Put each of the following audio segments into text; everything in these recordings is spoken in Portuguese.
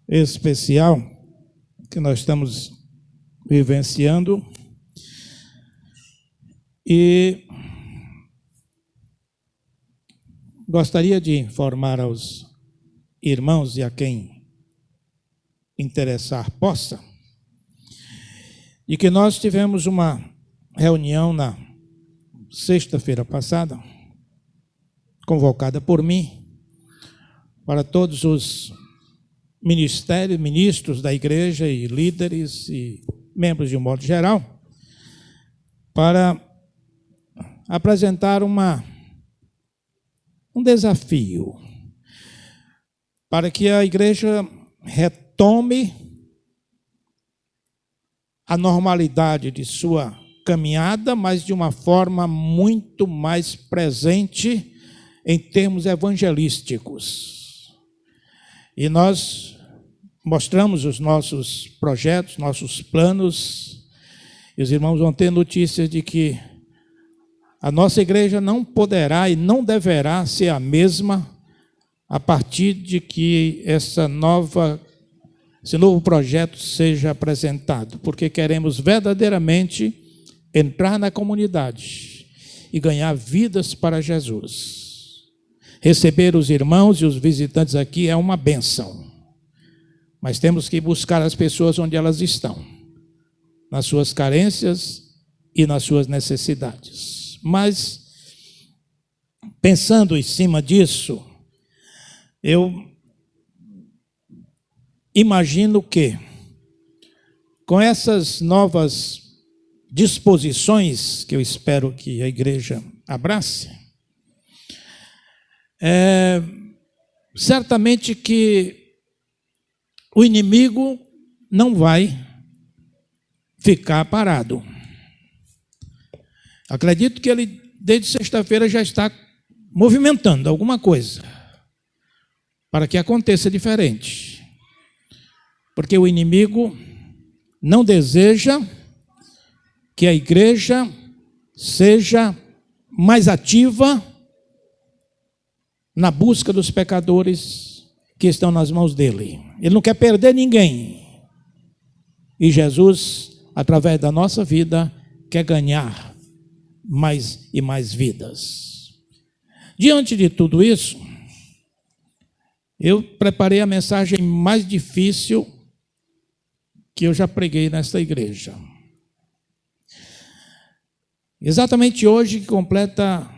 especial que nós estamos vivenciando e gostaria de informar aos irmãos e a quem interessar possa, de que nós tivemos uma reunião na sexta-feira passada, convocada por mim, para todos os ministérios, ministros da igreja e líderes e membros de um modo geral, para apresentar um desafio para que a igreja retome a normalidade de sua caminhada, mas de uma forma muito mais presente em termos evangelísticos. E nós mostramos os nossos projetos, nossos planos, e os irmãos vão ter notícias de que a nossa igreja não poderá e não deverá ser a mesma a partir de que esse novo projeto seja apresentado, porque queremos verdadeiramente entrar na comunidade e ganhar vidas para Jesus. Receber os irmãos e os visitantes aqui é uma bênção, mas temos que buscar as pessoas onde elas estão, nas suas carências e nas suas necessidades. Mas, pensando em cima disso, eu imagino que, com essas novas disposições que eu espero que a igreja abrace, certamente que o inimigo não vai ficar parado. Acredito que ele, desde sexta-feira, já está movimentando alguma coisa para que aconteça diferente. Porque o inimigo não deseja que a igreja seja mais ativa na busca dos pecadores que estão nas mãos dele. Ele não quer perder ninguém. E Jesus, através da nossa vida, quer ganhar mais e mais vidas. Diante de tudo isso, eu preparei a mensagem mais difícil que eu já preguei nesta igreja. Exatamente hoje que completa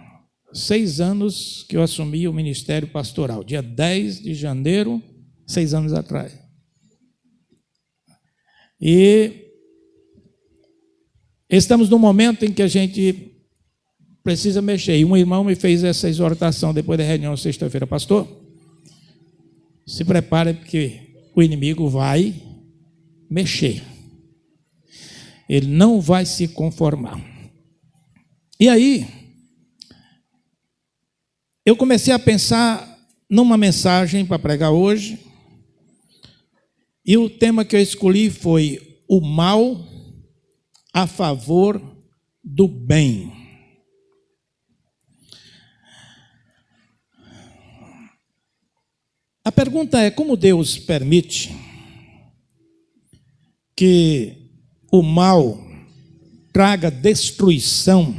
6 anos que eu assumi o ministério pastoral, dia 10 de janeiro, 6 anos atrás. E estamos num momento em que a gente precisa mexer. E um irmão me fez essa exortação depois da reunião sexta-feira: pastor, se prepare porque o inimigo vai mexer. Ele não vai se conformar. E aí, eu comecei a pensar numa mensagem para pregar hoje, e o tema que eu escolhi foi o mal a favor do bem. A pergunta é: como Deus permite que o mal traga destruição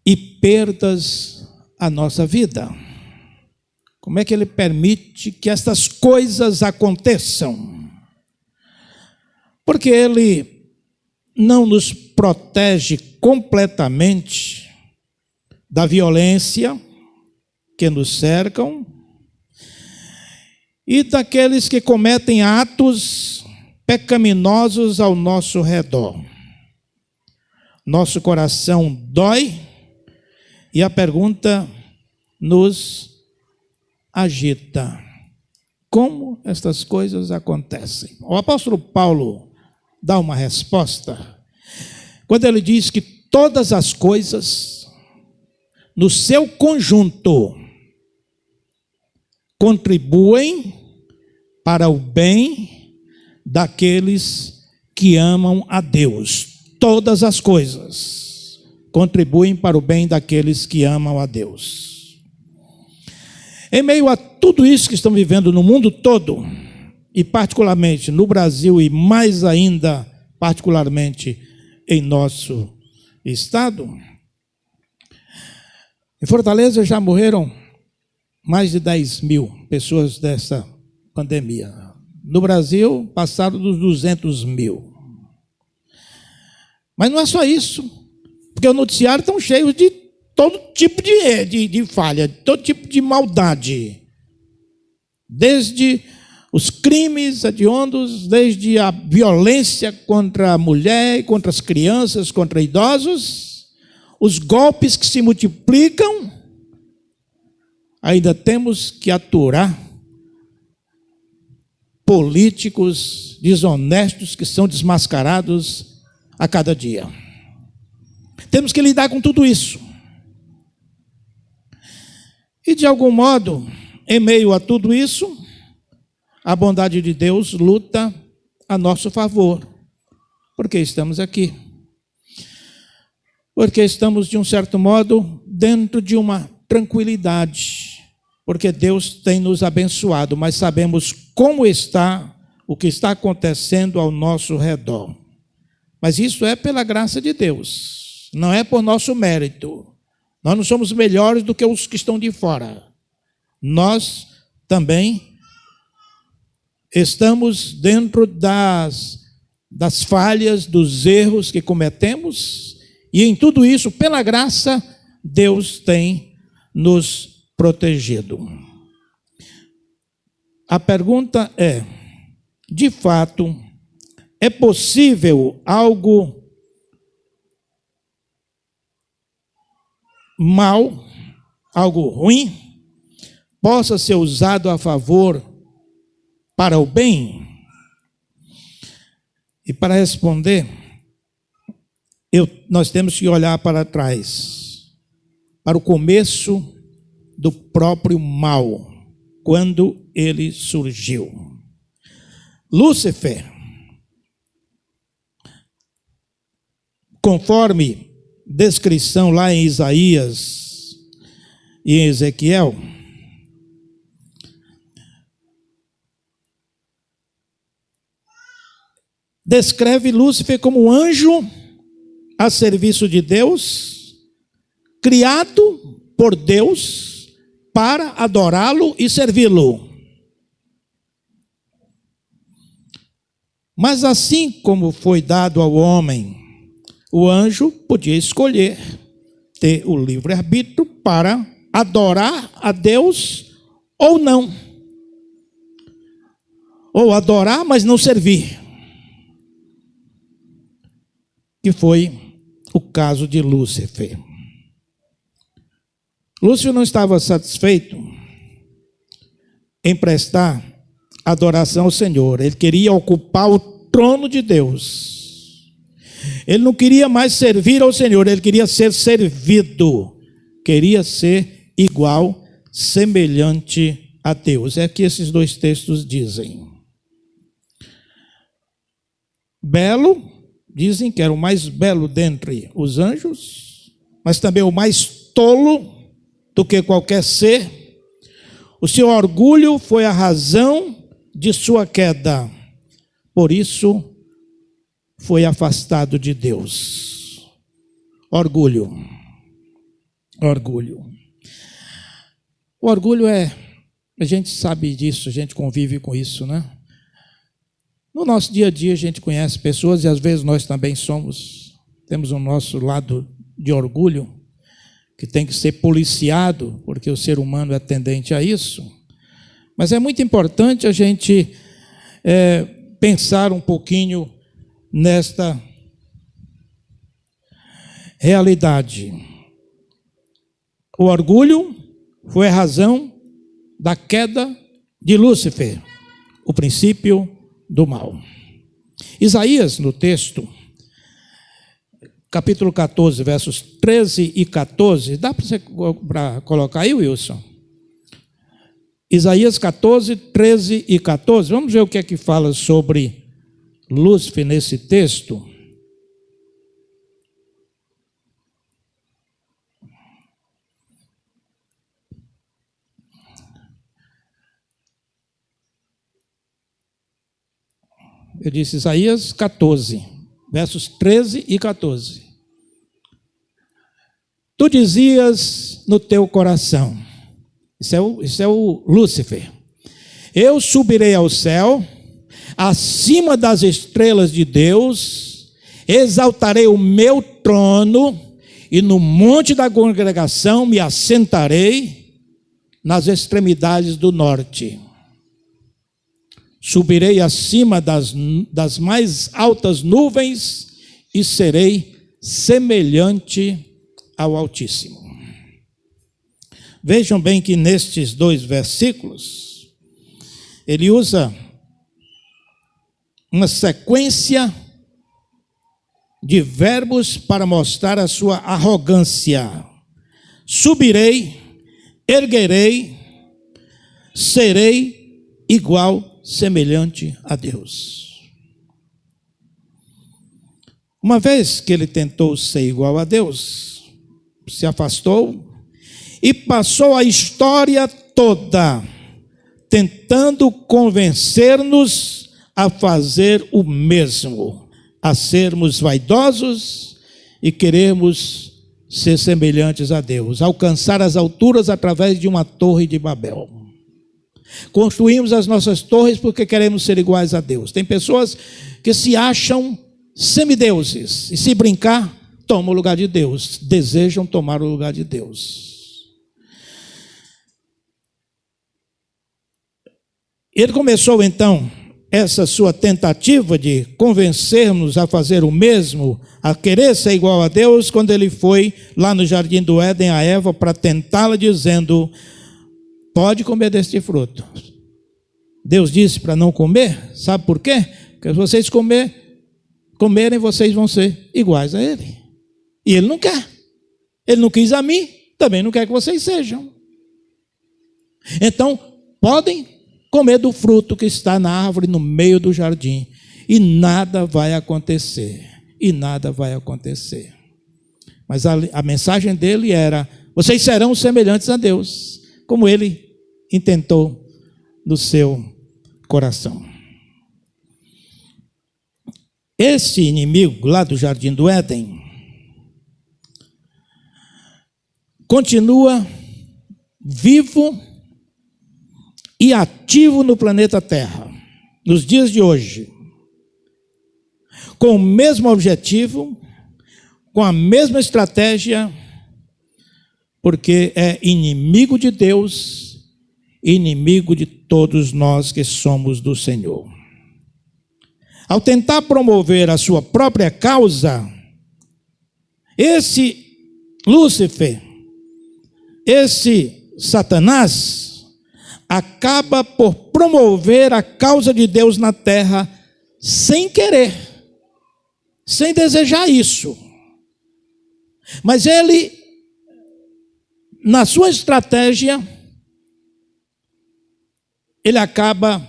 e perdas à nossa vida? Como é que Ele permite que estas coisas aconteçam? Porque Ele não nos protege completamente da violência que nos cercam e daqueles que cometem atos pecaminosos ao nosso redor. Nosso coração dói e a pergunta nos agita: como estas coisas acontecem? O apóstolo Paulo dá uma resposta quando ele diz que todas as coisas, no seu conjunto, contribuem para o bem daqueles que amam a Deus. Todas as coisas contribuem para o bem daqueles que amam a Deus. Em meio a tudo isso que estamos vivendo no mundo todo, e particularmente no Brasil, e mais ainda, particularmente em nosso estado, em Fortaleza já morreram mais de 10 mil pessoas dessa pandemia. No Brasil, passaram dos 200 mil. Mas não é só isso, porque o noticiário está cheio de todo tipo de falha, todo tipo de maldade. Desde os crimes hediondos, desde a violência contra a mulher, contra as crianças, contra idosos, os golpes que se multiplicam, ainda temos que aturar políticos desonestos que são desmascarados a cada dia. Temos que lidar com tudo isso. E de algum modo, em meio a tudo isso, a bondade de Deus luta a nosso favor, porque estamos aqui. Porque estamos, de um certo modo, dentro de uma tranquilidade, porque Deus tem nos abençoado, mas sabemos como está, o que está acontecendo ao nosso redor. Mas isso é pela graça de Deus, não é por nosso mérito. Nós não somos melhores do que os que estão de fora. Nós também estamos dentro das falhas, dos erros que cometemos, e em tudo isso, pela graça, Deus tem nos protegido. A pergunta é, de fato, é possível algo mal, algo ruim, possa ser usado a favor para o bem? E para responder, nós temos que olhar para trás, para o começo do próprio mal, quando ele surgiu. Lúcifer, conforme descrição lá em Isaías e em Ezequiel, descreve Lúcifer como um anjo a serviço de Deus, criado por Deus para adorá-lo e servi-lo. Mas assim como foi dado ao homem, o anjo podia escolher ter o livre-arbítrio para adorar a Deus ou não. Ou adorar, mas não servir. Que foi o caso de Lúcifer. Lúcifer não estava satisfeito em prestar adoração ao Senhor. Ele queria ocupar o trono de Deus. Ele não queria mais servir ao Senhor, ele queria ser servido. Queria ser igual, semelhante a Deus. É que esses dois textos dizem. Belo, dizem que era o mais belo dentre os anjos, mas também o mais tolo do que qualquer ser. O seu orgulho foi a razão de sua queda. Por isso, foi afastado de Deus. Orgulho. Orgulho. O orgulho a gente sabe disso, a gente convive com isso, né? No nosso dia a dia a gente conhece pessoas e às vezes nós também temos o nosso lado de orgulho, que tem que ser policiado, porque o ser humano é tendente a isso. Mas é muito importante a gente pensar um pouquinho nesta realidade. O orgulho foi a razão da queda de Lúcifer, o princípio do mal. Isaías, no texto, capítulo 14, versos 13 e 14, dá para você colocar aí, Wilson? Isaías 14, 13 e 14, vamos ver o que é que fala sobre Lúcifer nesse texto. Eu disse Isaías 14, versos 13 e 14. Tu dizias no teu coração, isso é o Lúcifer, eu subirei ao céu, acima das estrelas de Deus, exaltarei o meu trono, e no monte da congregação me assentarei nas extremidades do norte. Subirei acima das mais altas nuvens e serei semelhante ao Altíssimo. Vejam bem que nestes 2 versículos, ele usa uma sequência de verbos para mostrar a sua arrogância. Subirei, erguerei, serei igual, semelhante a Deus. Uma vez que ele tentou ser igual a Deus, se afastou e passou a história toda tentando convencer-nos a fazer o mesmo, a sermos vaidosos e queremos ser semelhantes a Deus, alcançar as alturas através de uma torre de Babel. Construímos as nossas torres porque queremos ser iguais a Deus. Tem pessoas que se acham semideuses e, se brincar, tomam o lugar de Deus, desejam tomar o lugar de Deus. Ele começou então essa sua tentativa de convencer-nos a fazer o mesmo, a querer ser igual a Deus, quando ele foi lá no jardim do Éden a Eva para tentá-la, dizendo: pode comer deste fruto. Deus disse para não comer, sabe por quê? Porque se vocês comerem, vocês vão ser iguais a ele. E ele não quer. Ele não quis a mim, também não quer que vocês sejam. Então, podem comer do fruto que está na árvore no meio do jardim, e nada vai acontecer, Mas a mensagem dele era: vocês serão semelhantes a Deus, como ele intentou no seu coração. Esse inimigo lá do jardim do Éden continua vivo e ativo no planeta Terra, nos dias de hoje, com o mesmo objetivo, com a mesma estratégia, porque é inimigo de Deus, inimigo de todos nós que somos do Senhor. Ao tentar promover a sua própria causa, esse Lúcifer, esse Satanás, acaba por promover a causa de Deus na terra sem querer, sem desejar isso. Mas ele, na sua estratégia, ele acaba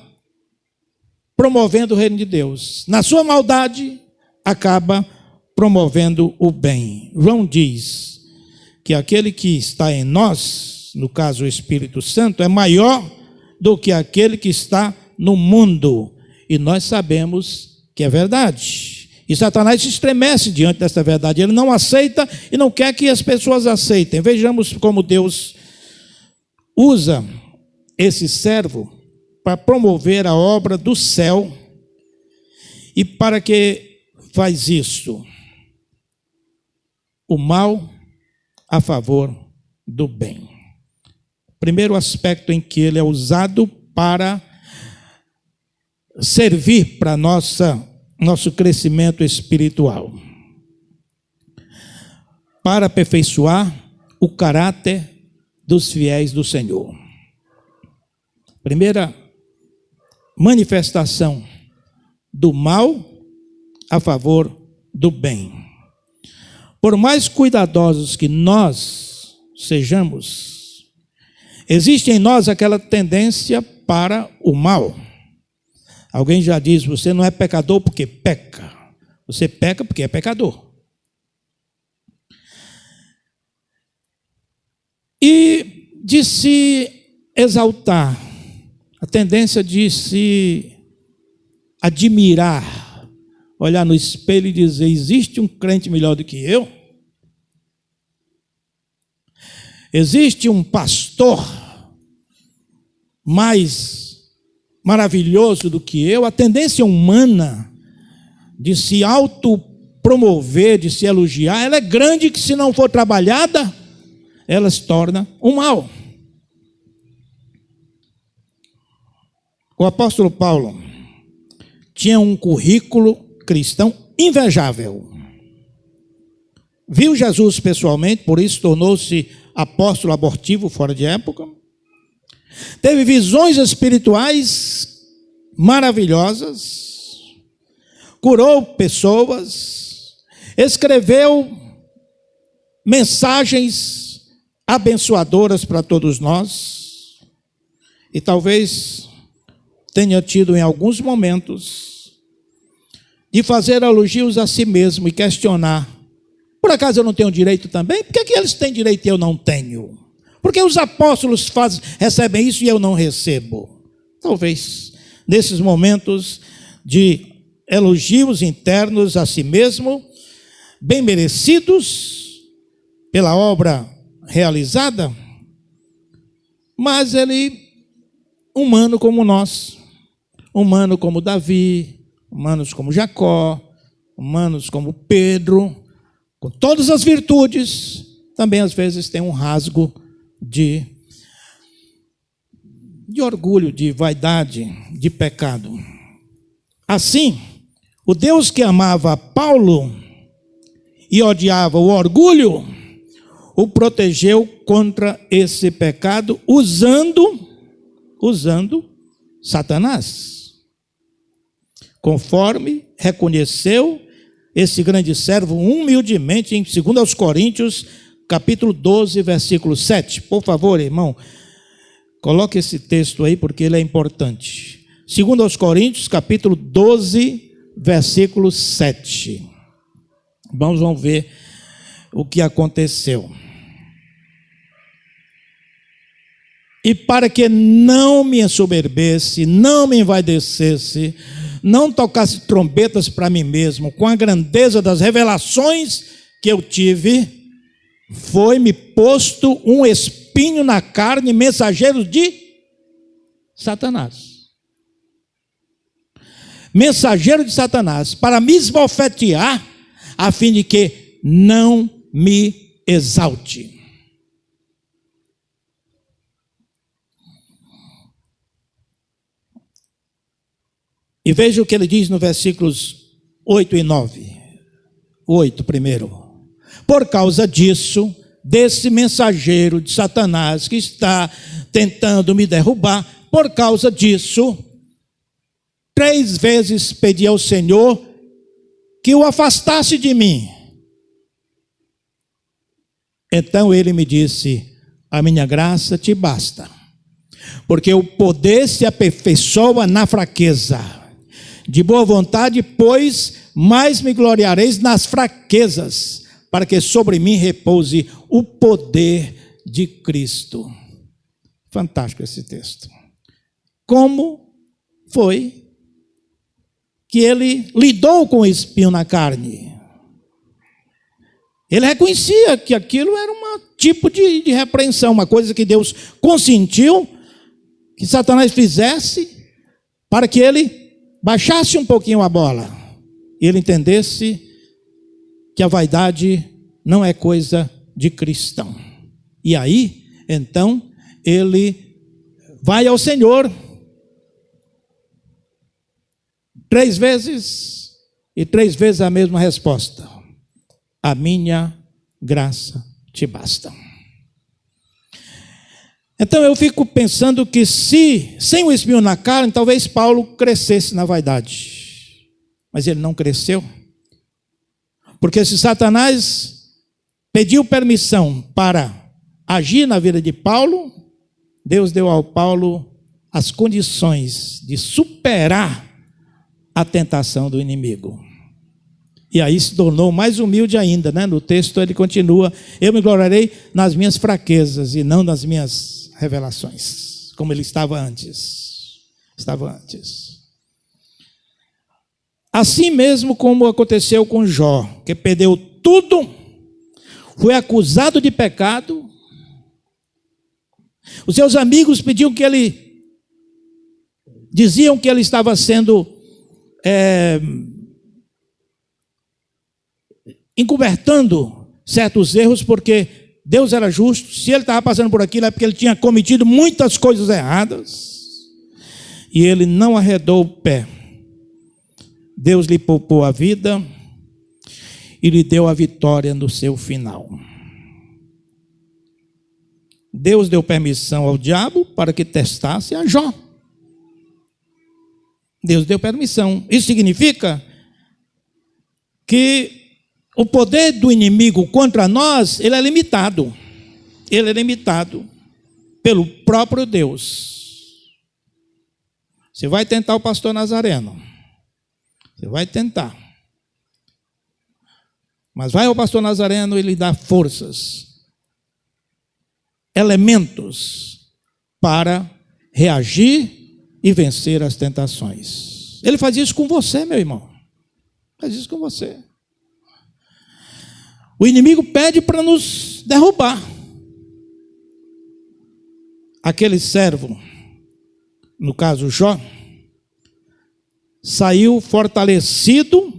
promovendo o reino de Deus. Na sua maldade, acaba promovendo o bem. João diz que aquele que está em nós, no caso o Espírito Santo, é maior do que aquele que está no mundo. E nós sabemos que é verdade. E Satanás se estremece diante dessa verdade. Ele não aceita e não quer que as pessoas aceitem. Vejamos como Deus usa esse servo para promover a obra do céu. E para que faz isso? O mal a favor do bem. Primeiro aspecto em que ele é usado para servir para nosso crescimento espiritual, para aperfeiçoar o caráter dos fiéis do Senhor. Primeira manifestação do mal a favor do bem. Por mais cuidadosos que nós sejamos, existe em nós aquela tendência para o mal. Alguém já diz: você não é pecador porque peca. Você peca porque é pecador. E de se exaltar, a tendência de se admirar, olhar no espelho e dizer: existe um crente melhor do que eu? Existe um pastor mais maravilhoso do que eu? A tendência humana de se autopromover, de se elogiar, ela é grande, que se não for trabalhada, ela se torna um mal. O apóstolo Paulo tinha um currículo cristão invejável. Viu Jesus pessoalmente, por isso tornou-se apóstolo abortivo fora de época. Teve visões espirituais maravilhosas. Curou pessoas. Escreveu mensagens abençoadoras para todos nós. E talvez tenha tido em alguns momentos de fazer elogios a si mesmo e questionar: por acaso eu não tenho direito também? Por que eles têm direito e eu não tenho? Por que os apóstolos recebem isso e eu não recebo? Talvez nesses momentos de elogios internos a si mesmo, bem merecidos pela obra realizada, mas ele, humano como nós, humano como Davi, humanos como Jacó, humanos como Pedro, com todas as virtudes, também às vezes tem um rasgo de orgulho, de vaidade, de pecado. Assim, o Deus que amava Paulo e odiava o orgulho, o protegeu contra esse pecado usando Satanás. Conforme reconheceu esse grande servo humildemente em 2 Coríntios, capítulo 12, versículo 7. Por favor, irmão, coloque esse texto aí porque ele é importante. 2 Coríntios, capítulo 12, versículo 7. Vamos ver o que aconteceu. E para que não me ensoberbesse, não me envaidecesse, não tocasse trombetas para mim mesmo, com a grandeza das revelações que eu tive, foi-me posto um espinho na carne, mensageiro de Satanás. Mensageiro de Satanás, para me esbofetear, a fim de que não me exalte. E veja o que ele diz no versículos 8 e 9. 8 primeiro. Por causa disso, desse mensageiro de Satanás que está tentando me derrubar, por causa disso, 3 vezes pedi ao Senhor que o afastasse de mim. Então ele me disse: a minha graça te basta, porque o poder se aperfeiçoa na fraqueza. De boa vontade, pois, mais me gloriareis nas fraquezas, para que sobre mim repouse o poder de Cristo. Fantástico esse texto. Como foi que ele lidou com o espinho na carne? Ele reconhecia que aquilo era um tipo de repreensão, uma coisa que Deus consentiu que Satanás fizesse para que ele baixasse um pouquinho a bola e ele entendesse que a vaidade não é coisa de cristão. E aí, então, ele vai ao Senhor 3 vezes e 3 vezes a mesma resposta: a minha graça te basta. Então eu fico pensando que se, sem o espinho na carne, talvez Paulo crescesse na vaidade. Mas ele não cresceu. Porque se Satanás pediu permissão para agir na vida de Paulo, Deus deu ao Paulo as condições de superar a tentação do inimigo. E aí se tornou mais humilde ainda, né? No texto ele continua: eu me gloriarei nas minhas fraquezas e não nas minhas revelações, como ele estava antes. Assim mesmo como aconteceu com Jó, que perdeu tudo, foi acusado de pecado. Os seus amigos diziam que ele estava sendo encobertando certos erros, porque Deus era justo. Se ele estava passando por aquilo, é porque ele tinha cometido muitas coisas erradas. E ele não arredou o pé. Deus lhe poupou a vida e lhe deu a vitória no seu final. Deus deu permissão ao diabo para que testasse a Jó. Deus deu permissão. Isso significa que o poder do inimigo contra nós, ele é limitado. Ele é limitado pelo próprio Deus. Você vai tentar o pastor Nazareno. Você vai tentar. Mas vai ao pastor Nazareno, ele dá forças, elementos para reagir e vencer as tentações. Ele faz isso com você, meu irmão. Faz isso com você. O inimigo pede para nos derrubar. Aquele servo, no caso Jó, saiu fortalecido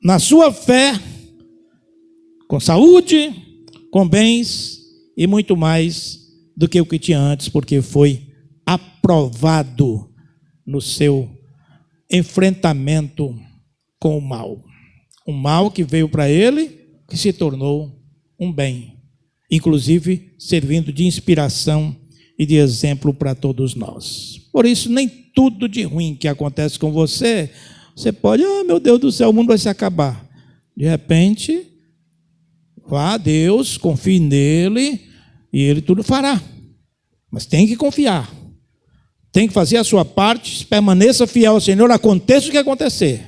na sua fé, com saúde, com bens e muito mais do que o que tinha antes, porque foi aprovado no seu enfrentamento com o mal. Um mal que veio para ele, que se tornou um bem, inclusive servindo de inspiração e de exemplo para todos nós. Por isso, nem tudo de ruim que acontece com você, você pode, meu Deus do céu, o mundo vai se acabar. De repente, vá a Deus, confie nele e ele tudo fará. Mas tem que confiar. Tem que fazer a sua parte, permaneça fiel ao Senhor, aconteça o que acontecer.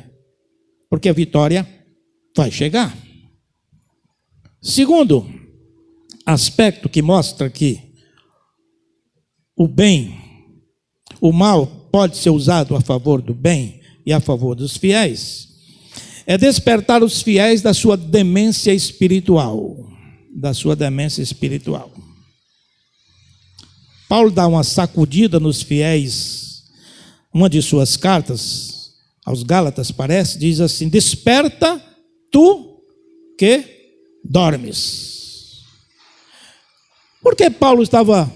Porque a vitória vai chegar. Segundo aspecto que mostra que o mal pode ser usado a favor do bem e a favor dos fiéis, é despertar os fiéis da sua demência espiritual. Da sua demência espiritual. Paulo dá uma sacudida nos fiéis, uma de suas cartas, aos Gálatas parece, diz assim: desperta tu que dormes. Por que Paulo estava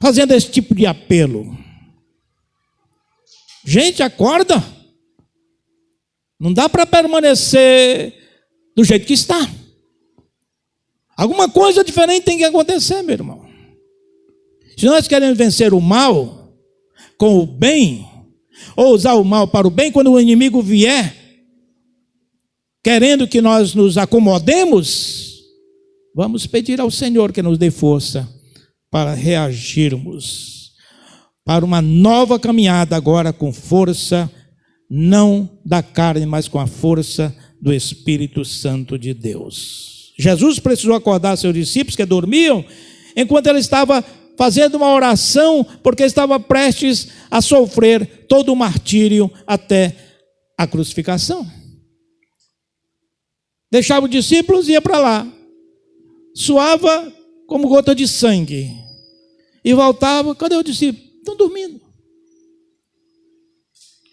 fazendo esse tipo de apelo? Gente, acorda. Não dá para permanecer do jeito que está. Alguma coisa diferente tem que acontecer, meu irmão. Se nós queremos vencer o mal com o bem, ou usar o mal para o bem, quando o inimigo vier, querendo que nós nos acomodemos, vamos pedir ao Senhor que nos dê força para reagirmos para uma nova caminhada agora com força, não da carne, mas com a força do Espírito Santo de Deus. Jesus precisou acordar seus discípulos que dormiam, enquanto ele estava fazendo uma oração, porque estava prestes a sofrer todo o martírio até a crucificação. Deixava os discípulos e ia para lá. Suava como gota de sangue. E voltava, cadê os discípulos? Estão dormindo.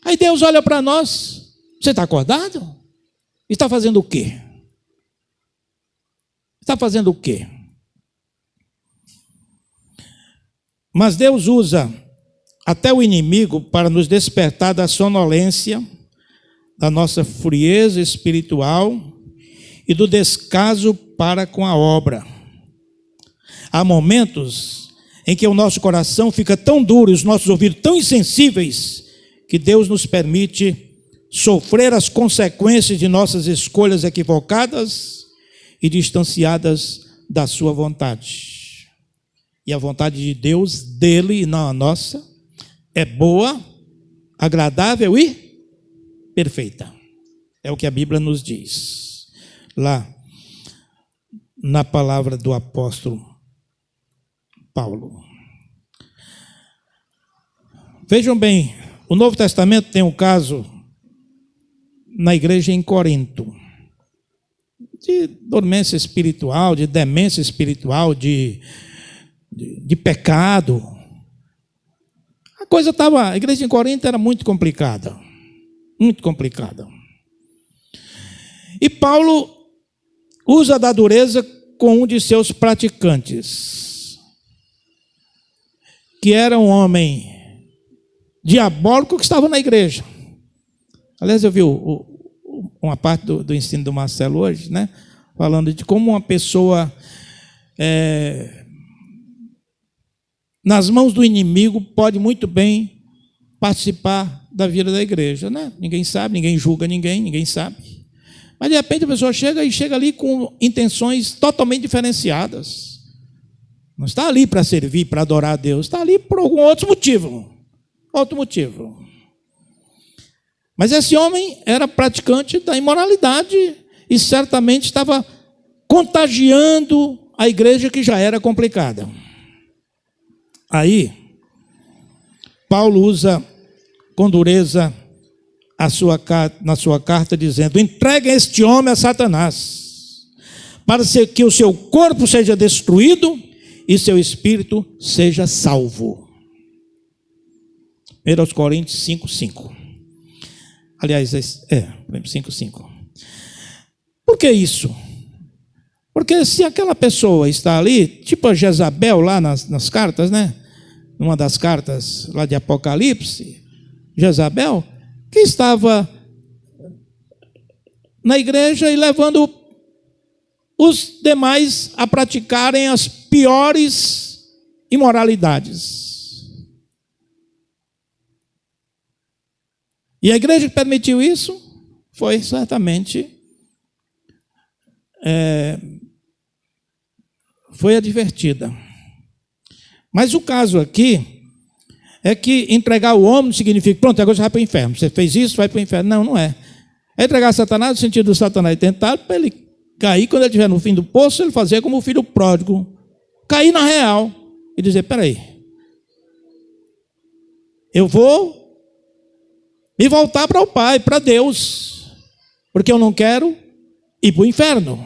Aí Deus olha para nós, você está acordado? Está fazendo o quê? Está fazendo o quê? Mas Deus usa até o inimigo para nos despertar da sonolência, da nossa frieza espiritual e do descaso para com a obra. Há momentos em que o nosso coração fica tão duro e os nossos ouvidos tão insensíveis que Deus nos permite sofrer as consequências de nossas escolhas equivocadas e distanciadas da sua vontade. E a vontade de Deus, dele e não a nossa, é boa, agradável e perfeita. É o que a Bíblia nos diz. Lá, na palavra do apóstolo Paulo. Vejam bem O Novo Testamento tem um caso na igreja em Corinto, de dormência espiritual, de demência espiritual, de pecado. A igreja em Corinto era muito complicada, muito complicada. E Paulo usa da dureza com um de seus praticantes, que era um homem diabólico que estava na igreja. Aliás, eu vi uma parte do ensino do Marcelo hoje, né? Falando de como uma pessoa, nas mãos do inimigo, pode muito bem participar da vida da igreja, né? Ninguém sabe, ninguém julga ninguém sabe. Mas de repente a pessoa chega ali com intenções totalmente diferenciadas. Não está ali para servir, para adorar a Deus, está ali por algum outro motivo. Mas esse homem era praticante da imoralidade e certamente estava contagiando a igreja que já era complicada. Aí, Paulo usa com dureza na sua carta, dizendo: entreguem este homem a Satanás, para que o seu corpo seja destruído e seu espírito seja salvo. 1 Coríntios 5:5. Aliás, 5:5. Por que isso? Porque se aquela pessoa está ali, tipo a Jezabel lá nas cartas, né? Numa das cartas lá de Apocalipse, Jezabel, que estava na igreja e levando os demais a praticarem as piores imoralidades. E a igreja que permitiu isso foi certamente foi advertida. Mas o caso aqui é que entregar o homem não significa, pronto, agora você vai para o inferno. Você fez isso, vai para o inferno. Não, não é. É entregar Satanás no sentido do Satanás tentar para ele cair, quando ele estiver no fim do poço, ele fazer como o filho pródigo, cair na real e dizer: peraí, eu vou me voltar para o Pai, para Deus, porque eu não quero ir para o inferno.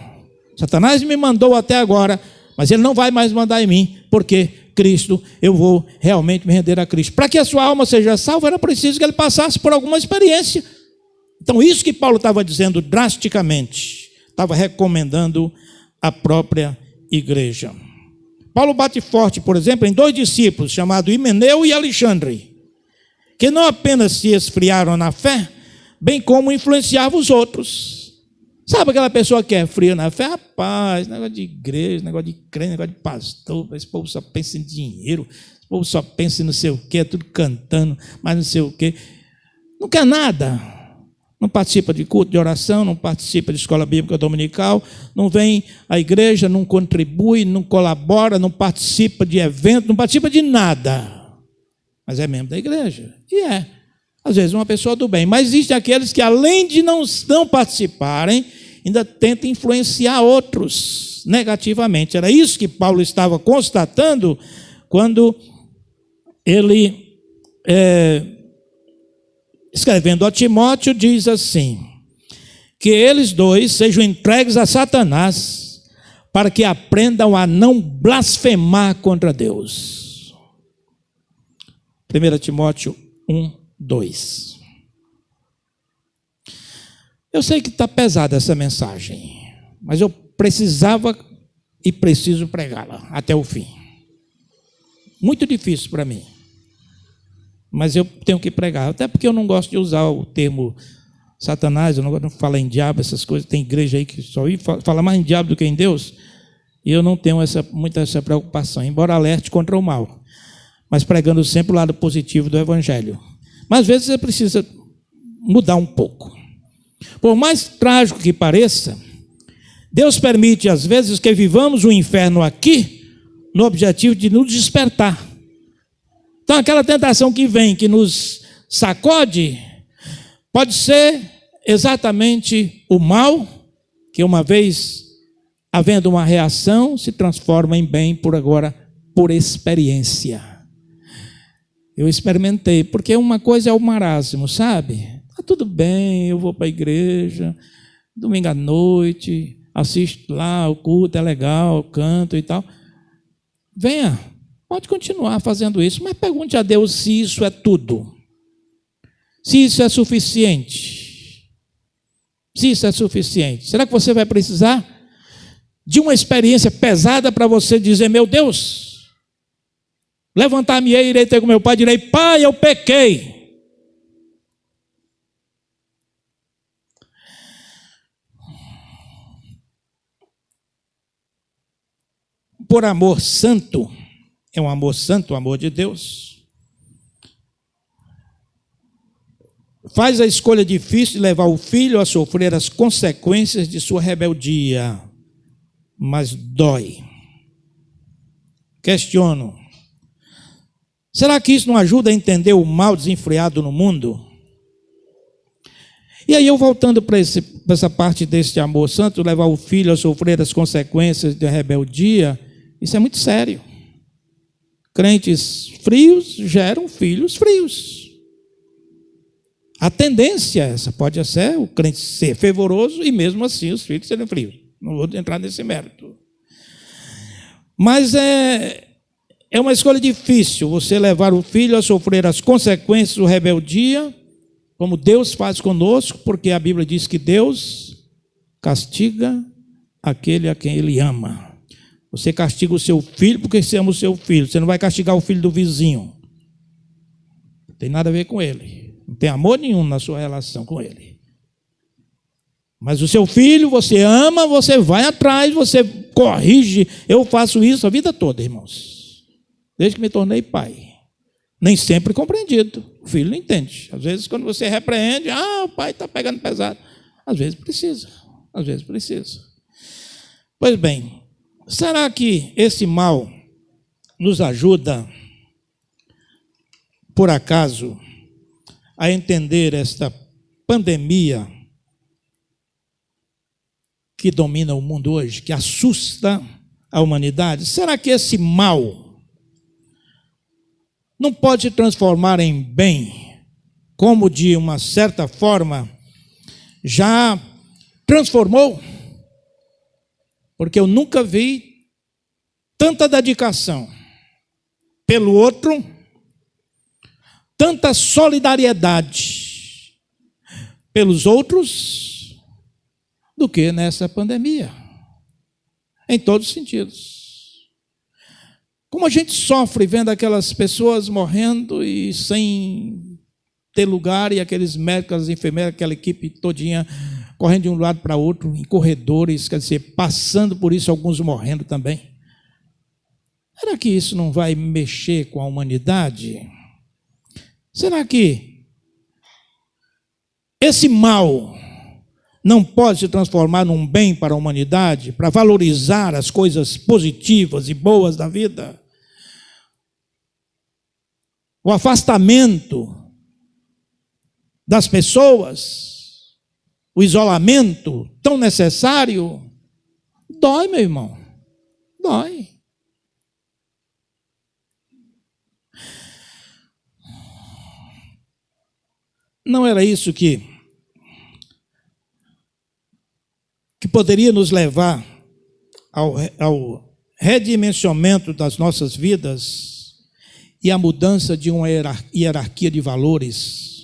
Satanás me mandou até agora, mas ele não vai mais mandar em mim, porque Cristo, eu vou realmente me render a Cristo. Para que a sua alma seja salva, era preciso que ele passasse por alguma experiência. Então, isso que Paulo estava dizendo drasticamente, estava recomendando a própria igreja. Paulo bate forte, por exemplo, em 2 discípulos, chamados Himeneu e Alexandre, que não apenas se esfriaram na fé, bem como influenciavam os outros. Sabe aquela pessoa que é fria na fé? Rapaz, negócio de igreja, negócio de crente, negócio de pastor, esse povo só pensa em dinheiro, esse povo só pensa em não sei o quê, é tudo cantando, mas não sei o quê. Não quer nada. Não participa de culto de oração, não participa de escola bíblica dominical, não vem à igreja, não contribui, não colabora, não participa de evento, não participa de nada. Mas é membro da igreja. E às vezes, uma pessoa do bem. Mas existem aqueles que, além de não participarem, ainda tentam influenciar outros negativamente. Era isso que Paulo estava constatando quando ele, escrevendo a Timóteo, diz assim: que eles dois sejam entregues a Satanás, para que aprendam a não blasfemar contra Deus. 1 Timóteo 1:2. Eu sei que está pesada essa mensagem, mas eu precisava e preciso pregá-la até o fim. Muito difícil para mim, mas eu tenho que pregar, até porque eu não gosto de usar o termo Satanás, eu não gosto de falar em diabo, essas coisas. Tem igreja aí que só fala mais em diabo do que em Deus, e eu não tenho muita essa preocupação, embora alerte contra o mal, mas pregando sempre o lado positivo do evangelho. Mas às vezes você precisa mudar um pouco. Por mais trágico que pareça, Deus permite às vezes que vivamos o inferno aqui, no objetivo de nos despertar. Então aquela tentação que vem, que nos sacode, pode ser exatamente o mal, que uma vez havendo uma reação, se transforma em bem por experiência. Eu experimentei, porque uma coisa é o marasmo, sabe? Tá tudo bem, eu vou para a igreja, domingo à noite, assisto lá, o culto é legal, canto e tal. Venha, pode continuar fazendo isso, mas pergunte a Deus se isso é tudo. Se isso é suficiente. Se isso é suficiente. Será que você vai precisar de uma experiência pesada para você dizer, meu Deus, levantar-me-ei, irei ter com meu pai, direi, pai, eu pequei. Por amor santo, é um amor santo, o amor de Deus, faz a escolha difícil de levar o filho a sofrer as consequências de sua rebeldia, mas dói. Questiono, será que isso não ajuda a entender o mal desenfreado no mundo? E aí eu voltando para essa parte deste amor santo, levar o filho a sofrer as consequências da rebeldia, isso é muito sério. Crentes frios geram filhos frios. A tendência é essa, pode ser o crente ser fervoroso e mesmo assim os filhos serem frios. Não vou entrar nesse mérito. Mas é uma escolha difícil você levar o filho a sofrer as consequências da rebeldia, como Deus faz conosco, porque a Bíblia diz que Deus castiga aquele a quem Ele ama. Você castiga o seu filho porque você ama o seu filho. Você não vai castigar o filho do vizinho. Não tem nada a ver com ele. Não tem amor nenhum na sua relação com ele. Mas o seu filho, você ama, você vai atrás, você corrige. Eu faço isso a vida toda, irmãos. Desde que me tornei pai. Nem sempre compreendido. O filho não entende. Às vezes, quando você repreende, o pai está pegando pesado. Às vezes precisa. Às vezes precisa. Pois bem, será que esse mal nos ajuda, por acaso, a entender esta pandemia que domina o mundo hoje, que assusta a humanidade? Será que esse mal não pode se transformar em bem, como de uma certa forma já transformou? Porque eu nunca vi tanta dedicação pelo outro, tanta solidariedade pelos outros, do que nessa pandemia, em todos os sentidos. Como a gente sofre vendo aquelas pessoas morrendo e sem ter lugar, e aqueles médicos, as enfermeiras, aquela equipe todinha correndo de um lado para outro, em corredores, quer dizer, passando por isso, alguns morrendo também. Será que isso não vai mexer com a humanidade? Será que esse mal não pode se transformar num bem para a humanidade, para valorizar as coisas positivas e boas da vida? O afastamento das pessoas, o isolamento tão necessário, dói, meu irmão, dói. Não era isso que poderia nos levar ao redimensionamento das nossas vidas e à mudança de uma hierarquia de valores?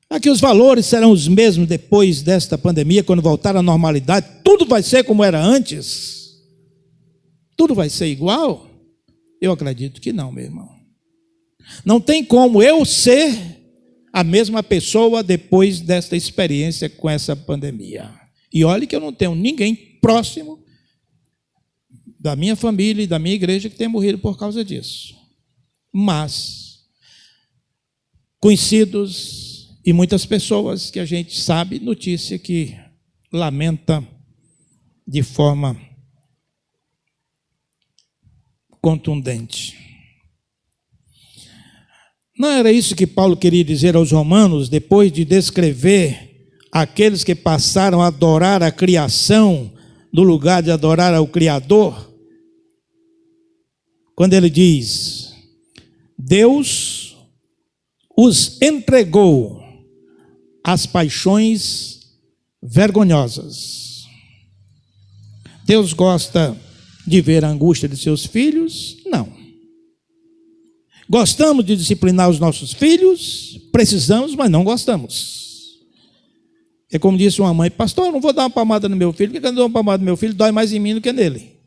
Aqui os valores serão os mesmos depois desta pandemia, quando voltar à normalidade? Tudo vai ser como era antes? Tudo vai ser igual? Eu acredito que não, meu irmão. Não tem como eu ser a mesma pessoa depois desta experiência com essa pandemia. E olhe que eu não tenho ninguém próximo da minha família e da minha igreja que tenha morrido por causa disso. Mas conhecidos e muitas pessoas que a gente sabe, notícia que lamenta de forma contundente. Não era isso que Paulo queria dizer aos romanos, depois de descrever aqueles que passaram a adorar a criação no lugar de adorar ao Criador? Quando ele diz: Deus os entregou às paixões vergonhosas. Deus gosta de ver a angústia de seus filhos? Não. Gostamos de disciplinar os nossos filhos? Precisamos, mas não gostamos. É como disse uma mãe: pastor, eu não vou dar uma palmada no meu filho, porque quando eu dou uma palmada no meu filho, dói mais em mim do que nele.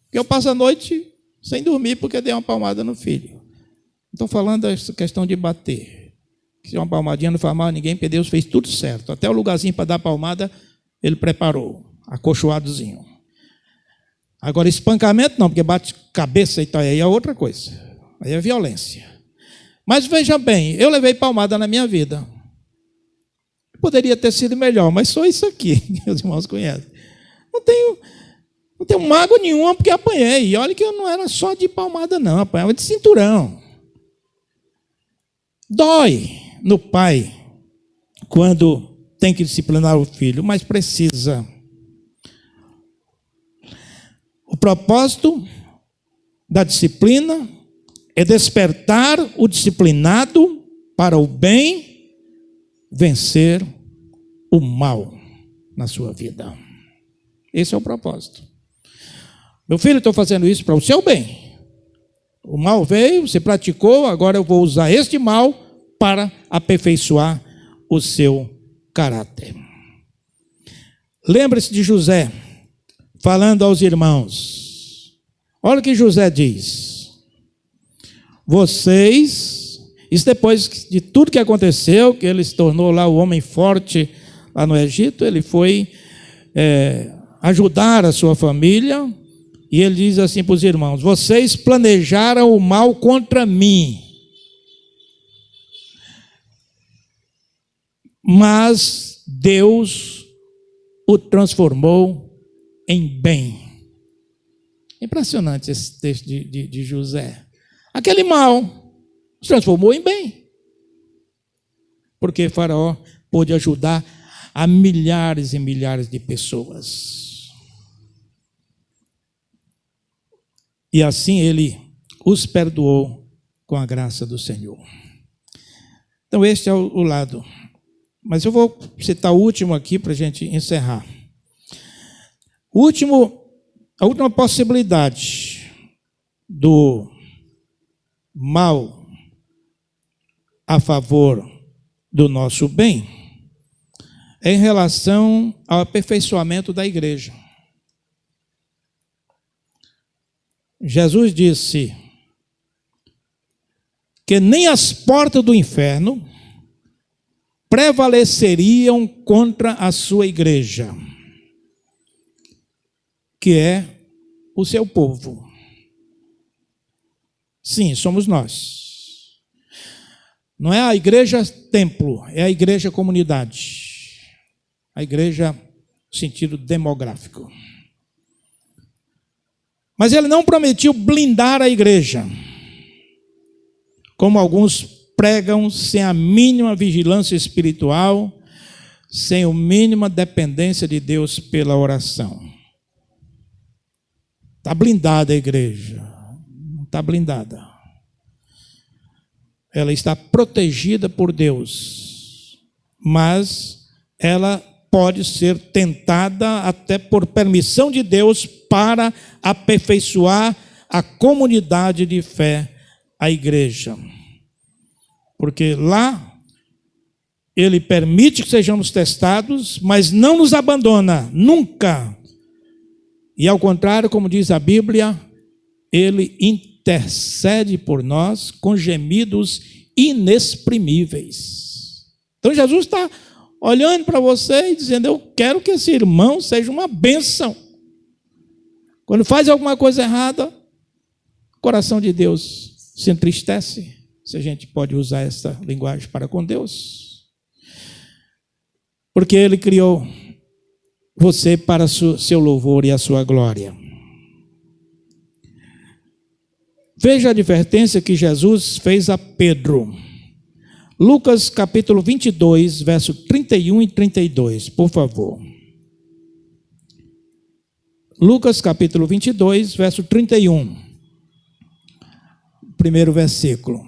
Porque eu passo a noite sem dormir porque dei uma palmada no filho. Não estou falando dessa questão de bater. Se uma palmadinha não faz mal a ninguém, porque Deus fez tudo certo. Até o lugarzinho para dar palmada, ele preparou, acolchoadozinho. Agora, espancamento não, porque bate cabeça e tal, aí é outra coisa. Aí é violência. Mas veja bem, eu levei palmada na minha vida. Poderia ter sido melhor, mas só isso aqui, que os irmãos conhecem. Não tenho mágoa nenhuma porque apanhei. E olha que eu não era só de palmada, não, apanhava de cinturão. Dói no pai quando tem que disciplinar o filho, mas precisa. O propósito da disciplina é despertar o disciplinado para o bem, vencer o mal na sua vida. Esse é o propósito. Meu filho, estou fazendo isso para o seu bem. O mal veio, você praticou, agora eu vou usar este mal para aperfeiçoar o seu caráter. Lembre-se de José, falando aos irmãos. Olha o que José diz. Vocês, isso depois de tudo que aconteceu, que ele se tornou lá o homem forte lá no Egito, ele foi ajudar a sua família, e ele diz assim para os irmãos: vocês planejaram o mal contra mim, mas Deus o transformou em bem. Impressionante esse texto de José. Aquele mal se transformou em bem, porque Faraó pôde ajudar a milhares e milhares de pessoas. E assim ele os perdoou com a graça do Senhor. Então este é o lado. Mas eu vou citar o último aqui para a gente encerrar. A última possibilidade do mal a favor do nosso bem é em relação ao aperfeiçoamento da igreja. Jesus disse que nem as portas do inferno prevaleceriam contra a sua igreja, que é o seu povo. Sim, somos nós. Não é a igreja templo, é a igreja comunidade. A igreja no sentido demográfico. Mas ele não prometeu blindar a igreja, como alguns pregam, sem a mínima vigilância espiritual, sem a mínima dependência de Deus pela oração. Está blindada a igreja. Não está blindada. Ela está protegida por Deus, mas ela pode ser tentada até por permissão de Deus para aperfeiçoar a comunidade de fé, a igreja. Porque lá ele permite que sejamos testados, mas não nos abandona, nunca. E ao contrário, como diz a Bíblia, ele intercede por nós com gemidos inexprimíveis. Então Jesus está olhando para você e dizendo: eu quero que esse irmão seja uma bênção. Quando faz alguma coisa errada, o coração de Deus se entristece, se a gente pode usar essa linguagem para com Deus. Porque Ele criou você para seu louvor e a sua glória. Veja a advertência que Jesus fez a Pedro. Lucas capítulo 22, verso 31 e 32, por favor. Lucas capítulo 22, verso 31. primeiro versículo.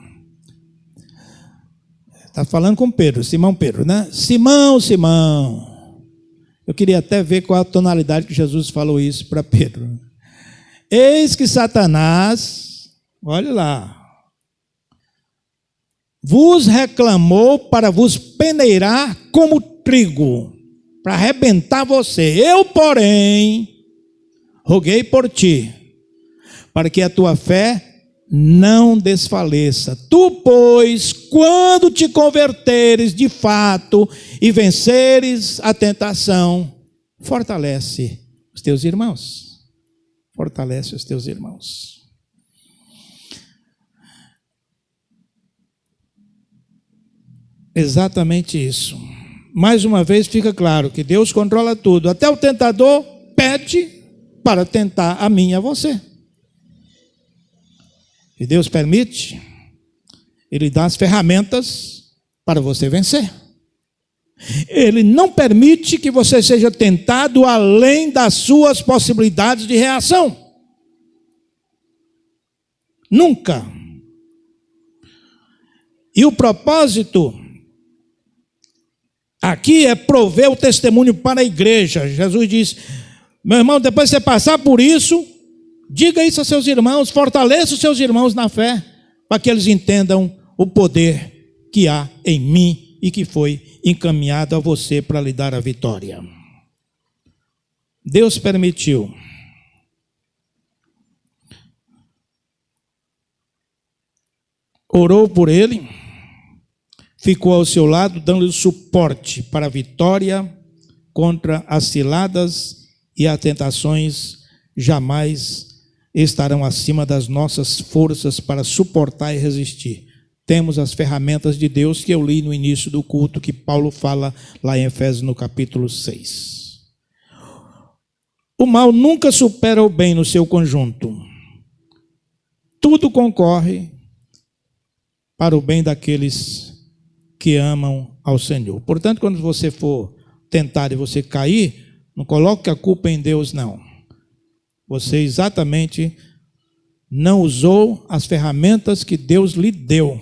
Está falando com Pedro, Simão Pedro, né? Simão, Simão. Eu queria até ver qual a tonalidade que Jesus falou isso para Pedro. Eis que Satanás, olha lá, vos reclamou para vos peneirar como trigo, para arrebentar você. Eu, porém, roguei por ti, para que a tua fé não desfaleça. Tu, pois, quando te converteres de fato e venceres a tentação, fortalece os teus irmãos. Fortalece os teus irmãos. Exatamente isso. Mais uma vez fica claro que Deus controla tudo. Até o tentador pede para tentar a mim e a você. E Deus permite, Ele dá as ferramentas para você vencer. Ele não permite que você seja tentado além das suas possibilidades de reação. Nunca. E o propósito aqui é prover o testemunho para a igreja. Jesus diz: meu irmão, depois de você passar por isso, diga isso a seus irmãos, fortaleça os seus irmãos na fé, para que eles entendam o poder que há em mim e que foi encaminhado a você para lhe dar a vitória. Deus permitiu. Orou por ele, ficou ao seu lado, dando-lhe suporte para a vitória contra as ciladas e as tentações. Jamais estarão acima das nossas forças para suportar e resistir. Temos as ferramentas de Deus que eu li no início do culto, que Paulo fala lá em Efésios no capítulo 6. O mal nunca supera o bem no seu conjunto. Tudo concorre para o bem daqueles que amam ao Senhor. Portanto, quando você for tentar e você cair, não coloque a culpa em Deus, não. Você exatamente não usou as ferramentas que Deus lhe deu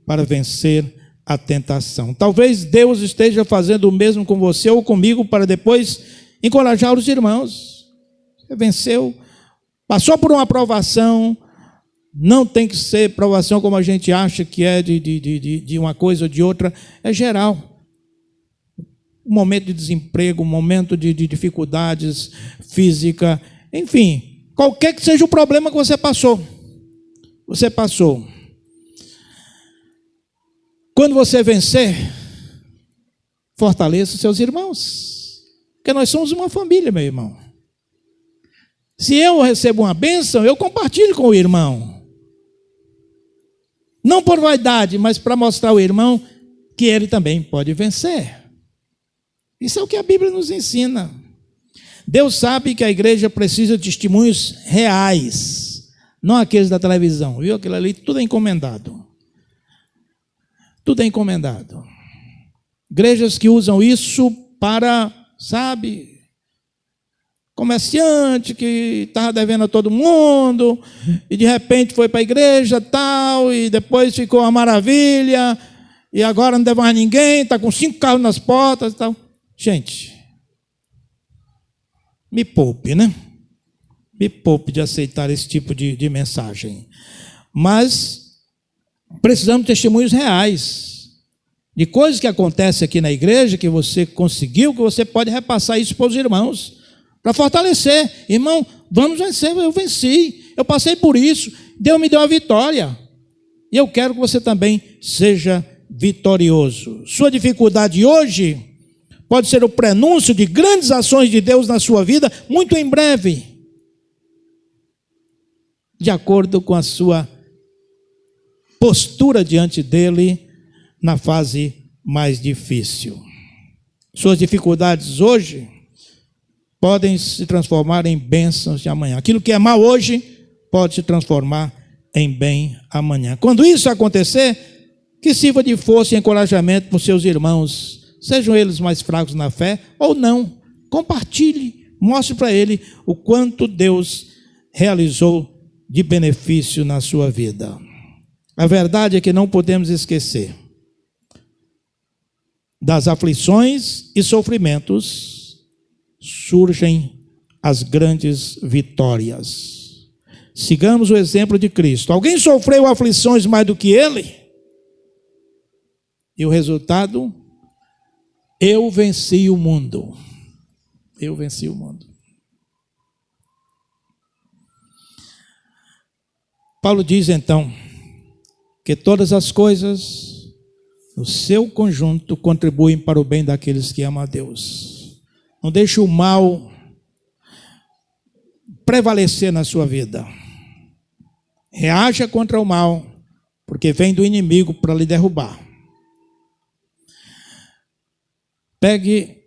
para vencer a tentação. Talvez Deus esteja fazendo o mesmo com você ou comigo para depois encorajar os irmãos. Você venceu, passou por uma provação. Não tem que ser provação como a gente acha que é de uma coisa ou de outra, é geral. Um momento de desemprego, um momento de dificuldades física, enfim, qualquer que seja o problema que você passou. Você passou. Quando você vencer, fortaleça os seus irmãos, porque nós somos uma família, meu irmão. Se eu recebo uma bênção, eu compartilho com o irmão. Não por vaidade, mas para mostrar ao irmão que ele também pode vencer. Isso é o que a Bíblia nos ensina. Deus sabe que a igreja precisa de testemunhos reais, não aqueles da televisão, viu? Aquilo ali tudo é encomendado. Tudo é encomendado. Igrejas que usam isso para, sabe, comerciante que estava devendo a todo mundo, e de repente foi para a igreja tal, e depois ficou uma maravilha, e agora não deve mais ninguém, está com 5 carros nas portas e tal. Gente, me poupe, né? Me poupe de aceitar esse tipo de mensagem. Mas precisamos de testemunhos reais, de coisas que acontecem aqui na igreja, que você conseguiu, que você pode repassar isso para os irmãos, para fortalecer. Irmão, vamos vencer, eu venci, eu passei por isso, Deus me deu a vitória, e eu quero que você também seja vitorioso. Sua dificuldade hoje pode ser o prenúncio de grandes ações de Deus na sua vida, muito em breve, de acordo com a sua postura diante dele na fase mais difícil. Suas dificuldades hoje podem se transformar em bênçãos de amanhã. Aquilo que é mal hoje pode se transformar em bem amanhã. Quando isso acontecer, que sirva de força e encorajamento para os seus irmãos, sejam eles mais fracos na fé ou não. Compartilhe, mostre para ele o quanto Deus realizou de benefício na sua vida. A verdade é que não podemos esquecer das aflições e sofrimentos surgem as grandes vitórias. Sigamos o exemplo de Cristo. Alguém sofreu aflições mais do que ele? E o resultado? Eu venci o mundo. Eu venci o mundo. Paulo diz então que todas as coisas no seu conjunto contribuem para o bem daqueles que amam a Deus. Não deixe o mal prevalecer na sua vida. Reaja contra o mal, porque vem do inimigo para lhe derrubar. Pegue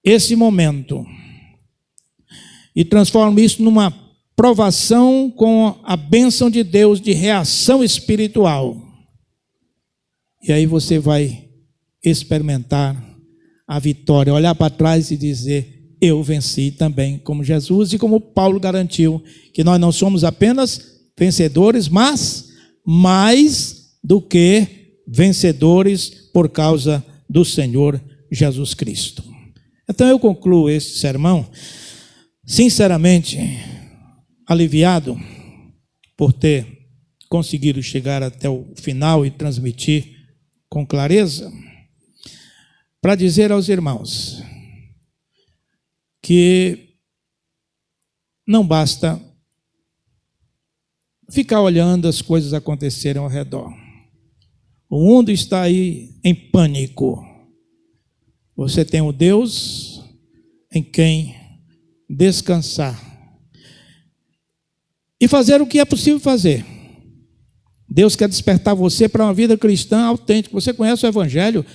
esse momento e transforme isso numa provação com a bênção de Deus de reação espiritual. E aí você vai experimentar a vitória, olhar para trás e dizer: eu venci também, como Jesus e como Paulo garantiu, que nós não somos apenas vencedores, mas mais do que vencedores por causa do Senhor Jesus Cristo. Então eu concluo este sermão, sinceramente, aliviado por ter conseguido chegar até o final e transmitir com clareza, para dizer aos irmãos que não basta ficar olhando as coisas acontecerem ao redor. O mundo está aí em pânico. Você tem o Deus em quem descansar e fazer o que é possível fazer. Deus quer despertar você para uma vida cristã autêntica. Você conhece o Evangelho?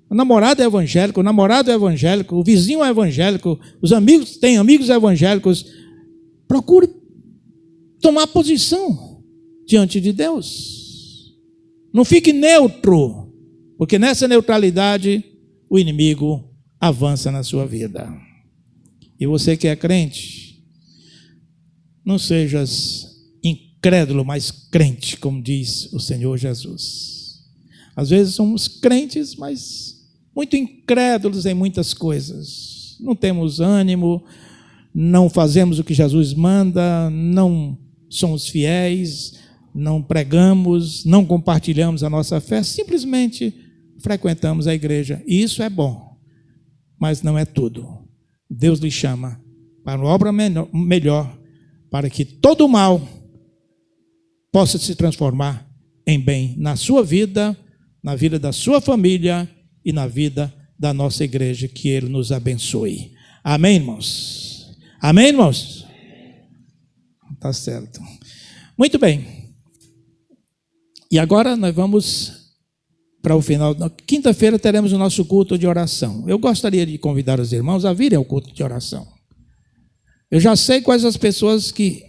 O namorado é evangélico, o namorado é evangélico, o vizinho é evangélico, os amigos têm amigos evangélicos. Procure tomar posição diante de Deus. Não fique neutro, porque nessa neutralidade o inimigo avança na sua vida. E você que é crente, não sejas incrédulo, mas crente, como diz o Senhor Jesus. Às vezes somos crentes, mas muito incrédulos em muitas coisas. Não temos ânimo, não fazemos o que Jesus manda, não somos fiéis, não pregamos, não compartilhamos a nossa fé, simplesmente frequentamos a igreja. E isso é bom, mas não é tudo. Deus lhe chama para uma obra melhor, para que todo o mal possa se transformar em bem na sua vida, na vida da sua família e na vida da nossa igreja. Que Ele nos abençoe. Amém, irmãos? Amém, irmãos? Tá certo. Muito bem. E agora nós vamos para o final. Na quinta-feira teremos o nosso culto de oração. Eu gostaria de convidar os irmãos a virem ao culto de oração. Eu já sei quais as pessoas que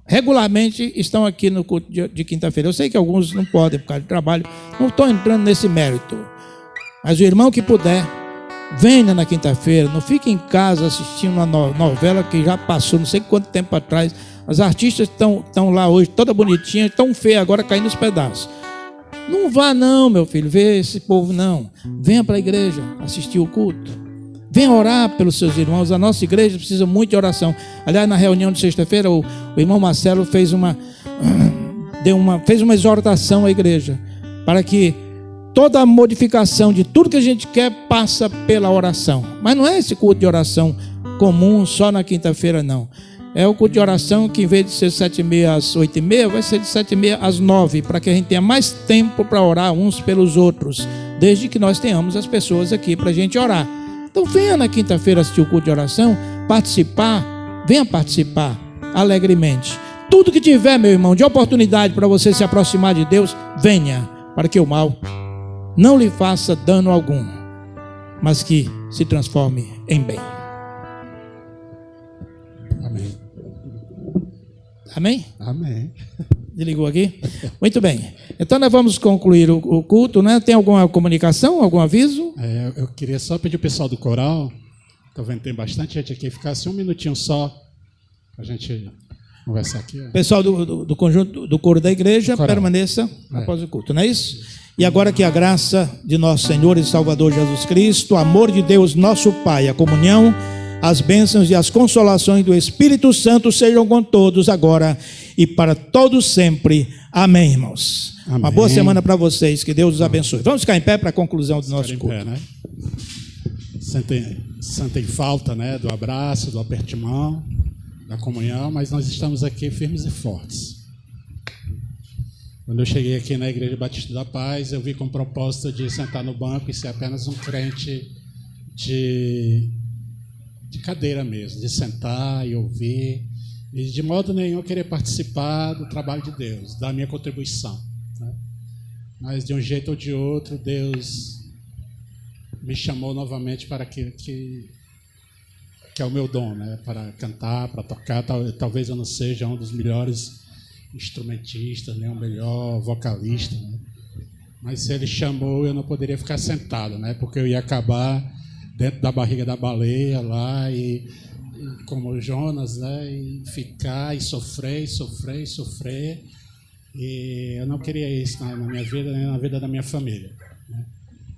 regularmente estão aqui no culto de quinta-feira. Eu sei que alguns não podem por causa de trabalho. Não estou entrando nesse mérito. Mas o irmão que puder, venha na quinta-feira. Não fique em casa assistindo uma novela que já passou não sei quanto tempo atrás. As artistas estão lá hoje, toda bonitinha, tão feia agora, caindo nos pedaços. Não vá não, meu filho, ver esse povo não. Venha para a igreja assistir o culto. Venha orar pelos seus irmãos. A nossa igreja precisa muito de oração. Aliás, na reunião de sexta-feira, o irmão Marcelo fez uma exortação à igreja, para que toda a modificação de tudo que a gente quer passa pela oração. Mas não é esse culto de oração comum só na quinta-feira, não. É o culto de oração que, em vez de ser 7h30 às 8h30, vai ser de 7h30 às 9h, para que a gente tenha mais tempo para orar uns pelos outros, desde que nós tenhamos as pessoas aqui para a gente orar. Então venha na quinta-feira assistir o culto de oração, participar, venha participar alegremente. Tudo que tiver, meu irmão, de oportunidade para você se aproximar de Deus, venha, para que o mal não lhe faça dano algum, mas que se transforme em bem. Amém. Amém? Amém. Desligou aqui? Muito bem. Então nós vamos concluir o culto, né? Tem alguma comunicação, algum aviso? Eu queria só pedir o pessoal do coral, estou vendo que tem bastante gente aqui, ficasse um minutinho só, para a gente Conversar aqui. Pessoal do conjunto do coro da igreja, permaneça após o culto, não é isso? E agora que a graça de nosso Senhor e Salvador Jesus Cristo, o amor de Deus, nosso Pai, a comunhão, as bênçãos e as consolações do Espírito Santo sejam com todos agora e para todos sempre. Amém, irmãos. Amém. Uma boa semana para vocês, que Deus os abençoe. Vamos ficar em pé para a conclusão do nosso culto. Pé, né? Sentem falta, né, do abraço, do aperto de mão, da comunhão, mas nós estamos aqui firmes e fortes. Quando eu cheguei aqui na Igreja Batista da Paz, eu vi com o propósito de sentar no banco e ser apenas um crente de cadeira mesmo, de sentar e ouvir, e de modo nenhum querer participar do trabalho de Deus, da minha contribuição, né? Mas de um jeito ou de outro, Deus me chamou novamente para aquilo que é o meu dom, né? Para cantar, para tocar. Talvez eu não seja um dos melhores instrumentistas, nem o melhor vocalista, né? Mas se Ele chamou, eu não poderia ficar sentado, né? Porque eu ia acabar dentro da barriga da baleia lá e como Jonas, né? E ficar e sofrer. E eu não queria isso na minha vida, nem na vida da minha família, né?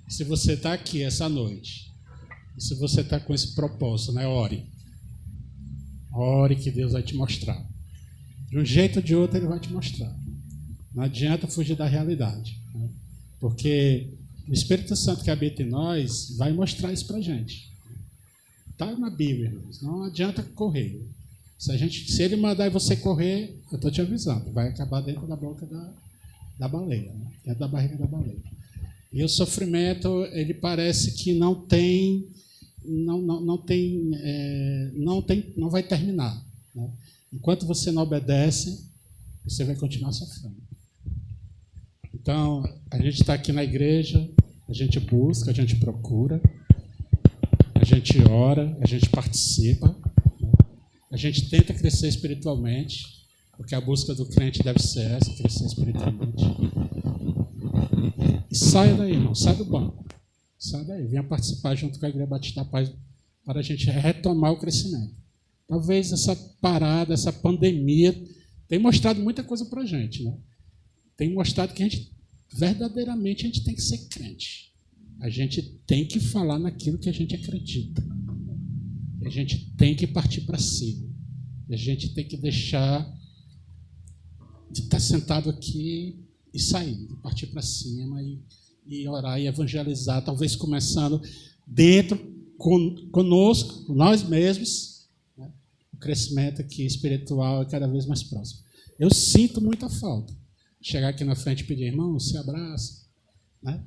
Se você está aqui essa noite, se você está com esse propósito, né? Ore que Deus vai te mostrar. De um jeito ou de outro Ele vai te mostrar. Não adianta fugir da realidade, né? Porque o Espírito Santo que habita em nós vai mostrar isso para a gente. Está na Bíblia, irmãos. Não adianta correr. Se Ele mandar você correr, eu estou te avisando, vai acabar dentro da boca da baleia, né? Dentro da barriga da baleia. E o sofrimento, ele parece que não vai terminar, né? Enquanto você não obedece, você vai continuar sofrendo. Então, a gente está aqui na igreja, a gente busca, a gente procura, a gente ora, a gente participa, né? A gente tenta crescer espiritualmente, porque a busca do crente deve ser essa, crescer espiritualmente. E saia daí, irmão, sai do banco. Sai daí, venha participar junto com a Igreja Batista da Paz para a gente retomar o crescimento. Talvez essa parada, essa pandemia, tem mostrado muita coisa para a gente, né? Tem mostrado que verdadeiramente a gente tem que ser crente. A gente tem que falar naquilo que a gente acredita. A gente tem que partir para cima. A gente tem que deixar de estar sentado aqui e sair, partir para cima e orar e evangelizar, talvez começando dentro, conosco, nós mesmos, né? O crescimento aqui espiritual é cada vez mais próximo. Eu sinto muita falta. Chegar aqui na frente e pedir, irmão, se abraça, né?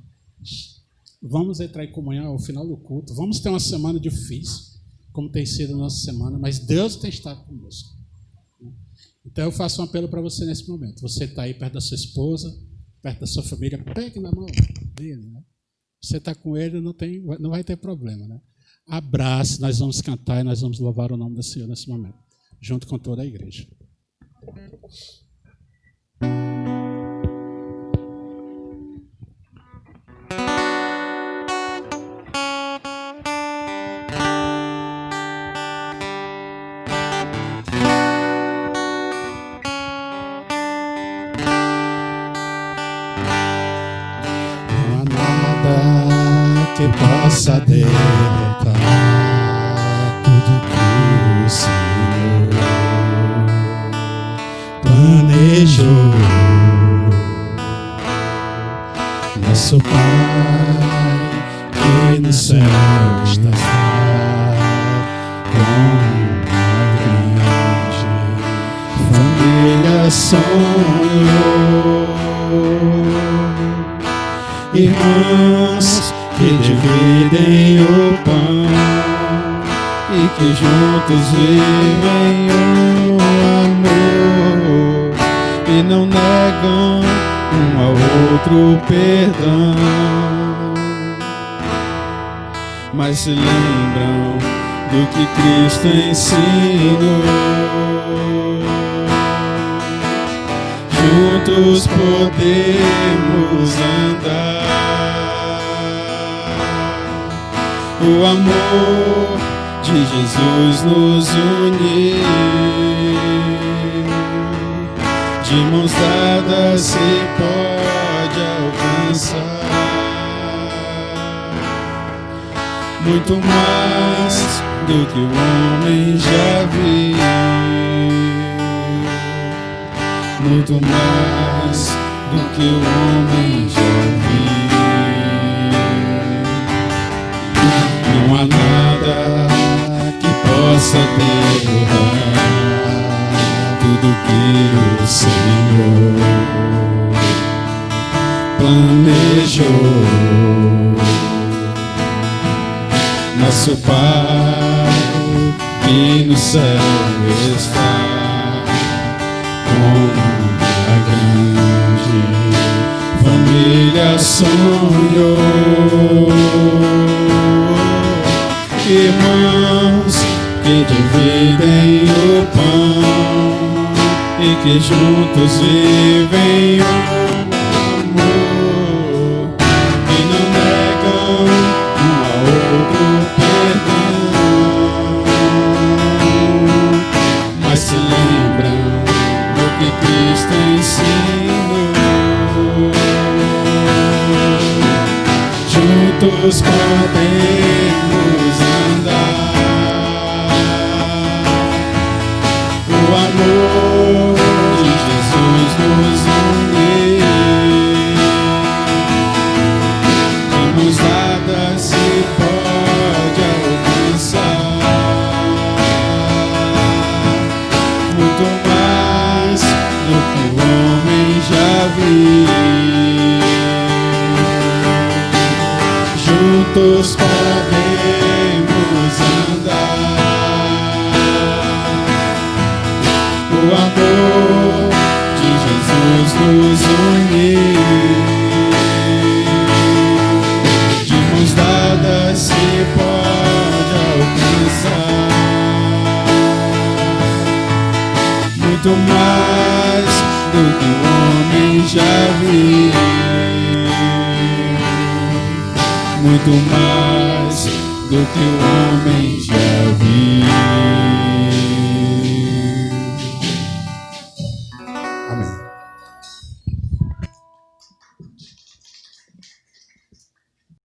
Vamos entrar em comunhão ao final do culto, vamos ter uma semana difícil, como tem sido a nossa semana, mas Deus tem estado conosco. Então eu faço um apelo para você nesse momento. Você está aí perto da sua esposa, perto da sua família, pegue na mão dele, né? Você está com ele, não vai ter problema, né? Abrace, nós vamos cantar e nós vamos louvar o nome do Senhor nesse momento, junto com toda a igreja. Que possa derrotar tudo que o Senhor planejou. Nosso Pai que no céu está com uma grande família sonhou. Irmãos que dividem o pão e que juntos vivem o amor e não negam um ao outro perdão, mas se lembram do que Cristo ensinou. Juntos podemos andar. O amor de Jesus nos uniu. de mãos dadas se pode alcançar muito mais do que o homem já viu, muito mais do que o homem já viu. Não há nada que possa derrubar tudo que o Senhor planejou. Nosso Pai que no céu está, com uma grande família sonhou. Irmãos que dividem o pão e que juntos vivem o amor, que não negam um ao outro perdão, mas se lembram do que Cristo ensinou. Juntos podemos andar, o amor de Jesus nos une, de mãos dadas se pode alcançar muito mais do que o homem já viu. Juntos podemos andar, o amor de Jesus nos une, de mãos dadas se pode alcançar muito mais do que o homem já viu, muito mais do que o homem já viu.